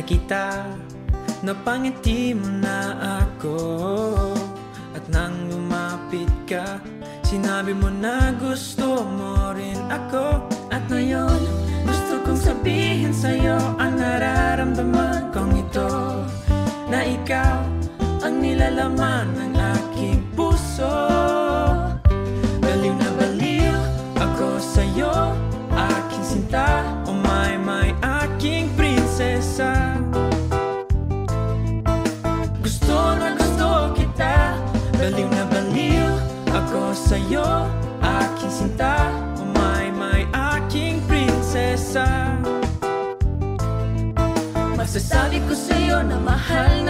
kita, napangiti mo na ako. At nang lumapit ka, sinabi mo na gusto mo rin ako. At ngayon, gusto kong sabihin sa'yo ang nararamdaman kong ito, na ikaw ang nilalaman ng aking puso. Baliw na baliw ako sa'yo, aking sinta. Oh my, aking prinsesa. Gusto na gusto kita, baliw na baliw ako sa'yo, aking sinta. Oh my, aking prinsesa. Masasabi ko sa'yo na mahal